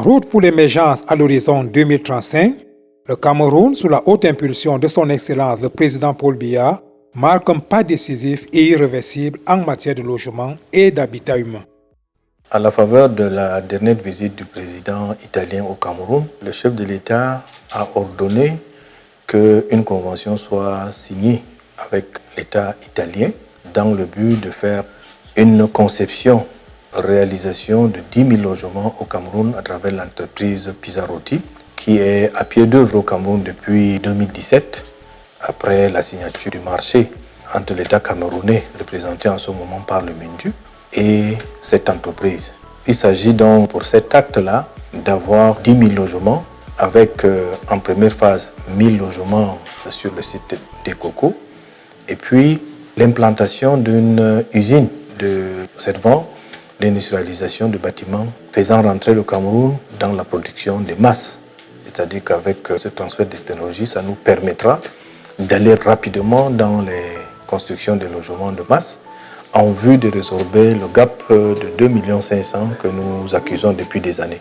En route pour l'émergence à l'horizon 2035, le Cameroun, sous la haute impulsion de son Excellence le président Paul Biya, marque un pas décisif et irréversible en matière de logement et d'habitat humain. À la faveur de la dernière visite du président italien au Cameroun, le chef de l'État a ordonné qu'une convention soit signée avec l'État italien dans le but de faire une conception, réalisation de 10 000 logements au Cameroun à travers l'entreprise Pizzarotti, qui est à pied d'œuvre au Cameroun depuis 2017, après la signature du marché entre l'État camerounais, représenté en ce moment par le MINDU, et cette entreprise. Il s'agit donc pour cet acte-là d'avoir 10 000 logements, avec en première phase 1000 logements sur le site des Cocos, et puis l'implantation d'une usine de servant l'industrialisation de bâtiments faisant rentrer le Cameroun dans la production des masses. C'est-à-dire qu'avec ce transfert de technologie, ça nous permettra d'aller rapidement dans les constructions de logements de masse en vue de résorber le gap de 2 500 000 que nous accusons depuis des années.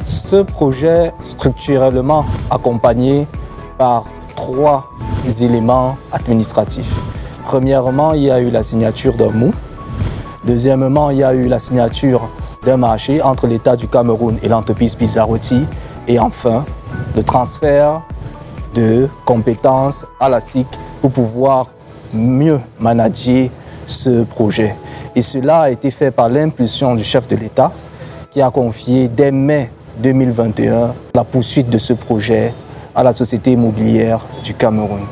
Ce projet structurellement accompagné par 3 éléments administratifs. Premièrement, il y a eu la signature d'un MOU. Deuxièmement, il y a eu la signature d'un marché entre l'État du Cameroun et l'entreprise Pizzarotti. Et enfin, le transfert de compétences à la SIC pour pouvoir mieux manager ce projet. Et cela a été fait par l'impulsion du chef de l'État qui a confié dès mai 2021 la poursuite de ce projet à la Société immobilière du Cameroun.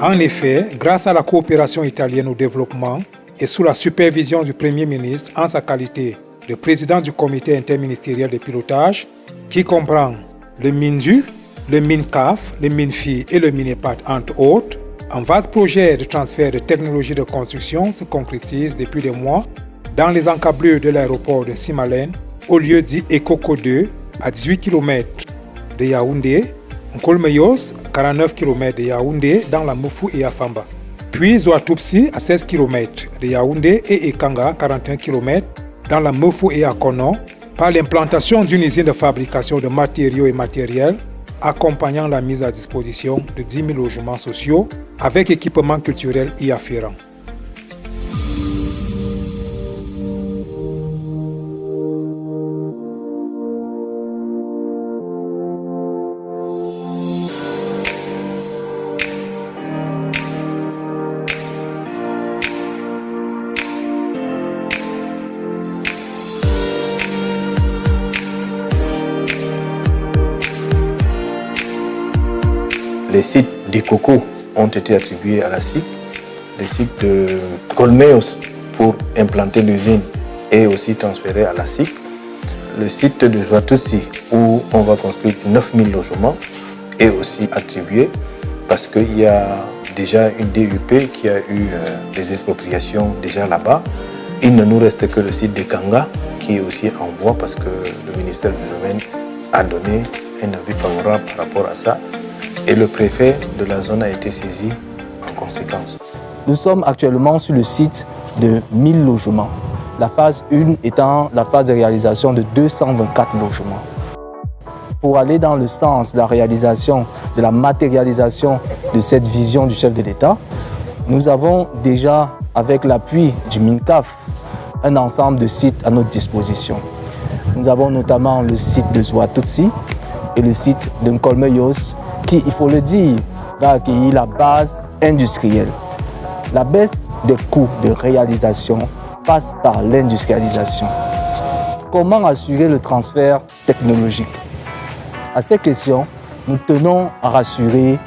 En effet, grâce à la coopération italienne au développement et sous la supervision du Premier ministre en sa qualité de président du comité interministériel de pilotage, qui comprend le MINDU, le MINCAF, le MINFI et le MINEPAD entre autres, un vaste projet de transfert de technologies de construction se concrétise depuis des mois dans les encablures de l'aéroport de Simalène, au lieu dit Ekoko 2, à 18 km de Yaoundé, Nkolmeyos, 49 km de Yaoundé dans la Mefou et Afamba. Puis Zouatoupsi, à 16 km de Yaoundé et Ekanga, 41 km dans la Mefou et Akono, par l'implantation d'une usine de fabrication de matériaux et matériels accompagnant la mise à disposition de 10 000 logements sociaux avec équipements culturels y afférents. Les sites des Cocos ont été attribués à la SIC. Le site de Colmeos pour implanter l'usine est aussi transféré à la SIC. Le site de Zouatoutsi où on va construire 9 000 logements est aussi attribué parce qu'il y a déjà une DUP qui a eu des expropriations déjà là-bas. Il ne nous reste que le site de Kanga qui est aussi en voie parce que le ministère du Domaine a donné un avis favorable par rapport à ça. Et le préfet de la zone a été saisi en conséquence. Nous sommes actuellement sur le site de 1000 logements. La phase 1 étant la phase de réalisation de 224 logements. Pour aller dans le sens de la réalisation, de la matérialisation de cette vision du chef de l'État, nous avons déjà, avec l'appui du MINCAF, un ensemble de sites à notre disposition. Nous avons notamment le site de Zouatoutsi et le site de Nkolmeyos, qui, il faut le dire, va accueillir la base industrielle. La baisse des coûts de réalisation passe par l'industrialisation. Comment assurer le transfert technologique? À ces questions, nous tenons à rassurer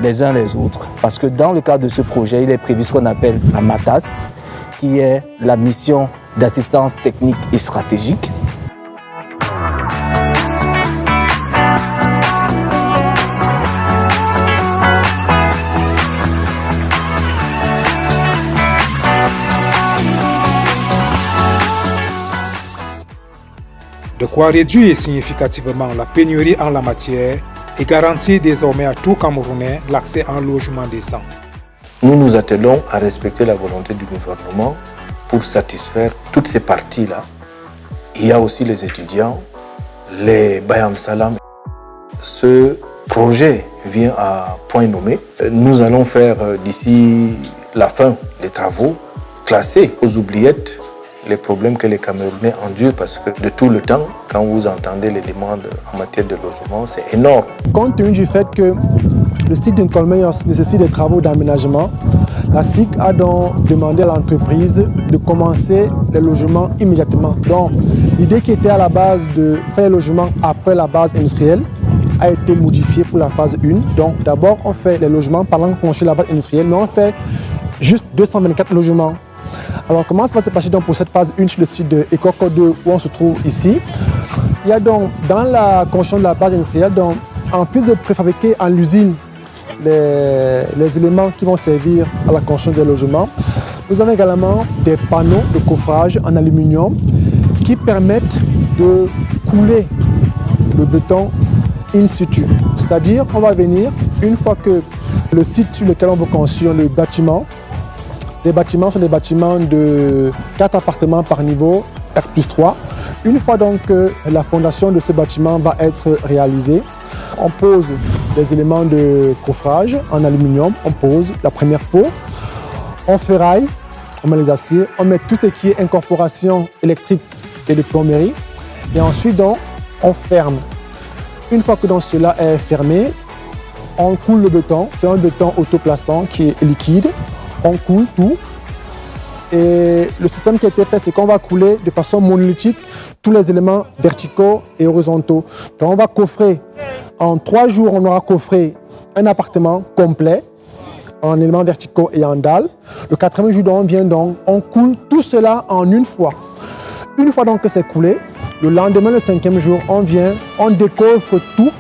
les uns les autres. Parce que dans le cadre de ce projet, il est prévu ce qu'on appelle la MATAS, qui est la mission d'assistance technique et stratégique. De quoi réduire significativement la pénurie en la matière et garantir désormais à tout Camerounais l'accès à un logement décent. Nous nous attelons à respecter la volonté du gouvernement pour satisfaire toutes ces parties-là. Il y a aussi les étudiants, les Bayam Salam. Ce projet vient à point nommé. Nous allons faire d'ici la fin des travaux, classer aux oubliettes les problèmes que les Camerounais endurent, parce que de tout le temps, quand vous entendez les demandes en matière de logement, c'est énorme. Compte tenu du fait que le site d'Nkolmé nécessite des travaux d'aménagement, la SIC a donc demandé à l'entreprise de commencer les logements immédiatement. Donc, l'idée qui était à la base de faire les logements après la base industrielle a été modifiée pour la phase 1. Donc, d'abord, on fait les logements pendant qu'on construit la base industrielle, mais on fait juste 224 logements. Alors, comment ça va se passer donc pour cette phase 1 sur le site de Ekoko 2 où on se trouve ici? Il y a donc, dans la construction de la base industrielle, donc, en plus de préfabriquer en l'usine les éléments qui vont servir à la construction des logements, nous avons également des panneaux de coffrage en aluminium qui permettent de couler le béton in situ. C'est-à-dire qu'on va venir, une fois que le site sur lequel on veut construire le bâtiment, les bâtiments sont des bâtiments de 4 appartements par niveau, R+3. Une fois donc que la fondation de ce bâtiment va être réalisée, on pose des éléments de coffrage en aluminium, on pose la première peau, on ferraille, on met les aciers, on met tout ce qui est incorporation électrique et de plomberie, et ensuite donc, on ferme. Une fois que donc cela est fermé, on coule le béton, c'est un béton autoplaçant qui est liquide. On coule tout et le système qui a été fait, c'est qu'on va couler de façon monolithique tous les éléments verticaux et horizontaux. Donc on va coffrer, en 3 jours, on aura coffré un appartement complet en éléments verticaux et en dalles. Le 4e jour, on vient donc, on coule tout cela en une fois. Une fois donc que c'est coulé, le lendemain, le 5e jour, on vient, on décoffre tout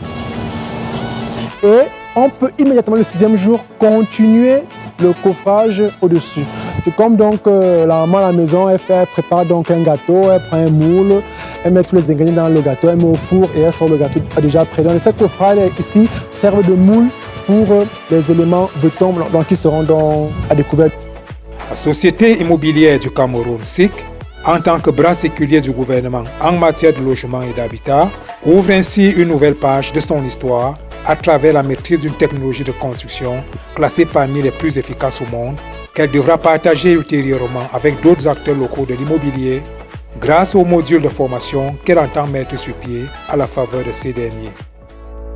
et on peut immédiatement le 6e jour continuer le coffrage au-dessus. C'est comme donc la maman à la maison, elle prépare donc un gâteau, elle prend un moule, elle met tous les ingrédients dans le gâteau, elle met au four et elle sort le gâteau déjà prêt. Donc ces coffrages ici servent de moule pour les éléments béton donc, qui seront donc à découvert. La Société immobilière du Cameroun, SIC, en tant que bras séculier du gouvernement en matière de logement et d'habitat, ouvre ainsi une nouvelle page de son histoire à travers la maîtrise d'une technologie de construction classée parmi les plus efficaces au monde, qu'elle devra partager ultérieurement avec d'autres acteurs locaux de l'immobilier grâce aux modules de formation qu'elle entend mettre sur pied à la faveur de ces derniers.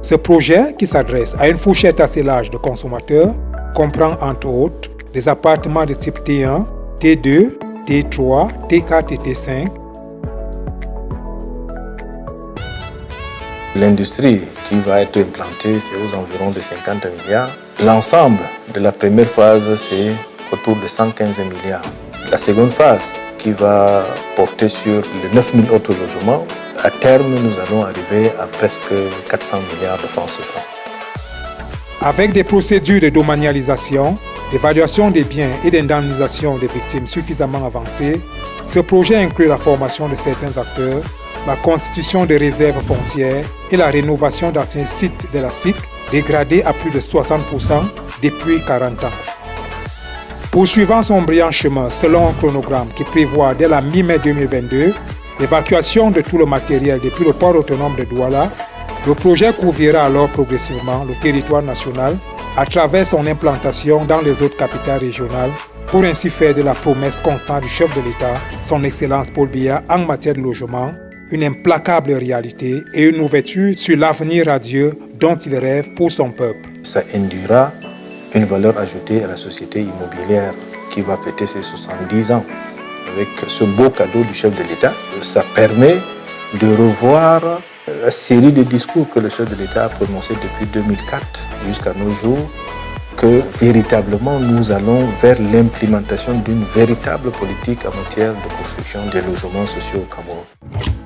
Ce projet, qui s'adresse à une fourchette assez large de consommateurs, comprend entre autres des appartements de type T1, T2, T3, T4 et T5. L'industrie qui va être implantée, c'est aux environs de 50 milliards. L'ensemble de la première phase, c'est autour de 115 milliards. La seconde phase, qui va porter sur les 9000 autres logements, à terme, nous allons arriver à presque 400 milliards de francs CFA. Avec des procédures de domanialisation, d'évaluation des biens et d'indemnisation des victimes suffisamment avancées, ce projet inclut la formation de certains acteurs, la constitution de réserves foncières et la rénovation d'anciens sites de la SIC dégradés à plus de 60% depuis 40 ans. Poursuivant son brillant chemin selon un chronogramme qui prévoit dès la mi-mai 2022 l'évacuation de tout le matériel depuis le port autonome de Douala, le projet couvrira alors progressivement le territoire national à travers son implantation dans les autres capitales régionales pour ainsi faire de la promesse constante du chef de l'État, son Excellence Paul Biya, en matière de logement, une implacable réalité et une ouverture sur l'avenir radieux dont il rêve pour son peuple. Ça induira une valeur ajoutée à la société immobilière qui va fêter ses 70 ans. avec ce beau cadeau du chef de l'État. Ça permet de revoir la série de discours que le chef de l'État a prononcés depuis 2004 jusqu'à nos jours, que véritablement nous allons vers l'implémentation d'une véritable politique en matière de construction des logements sociaux au Cameroun.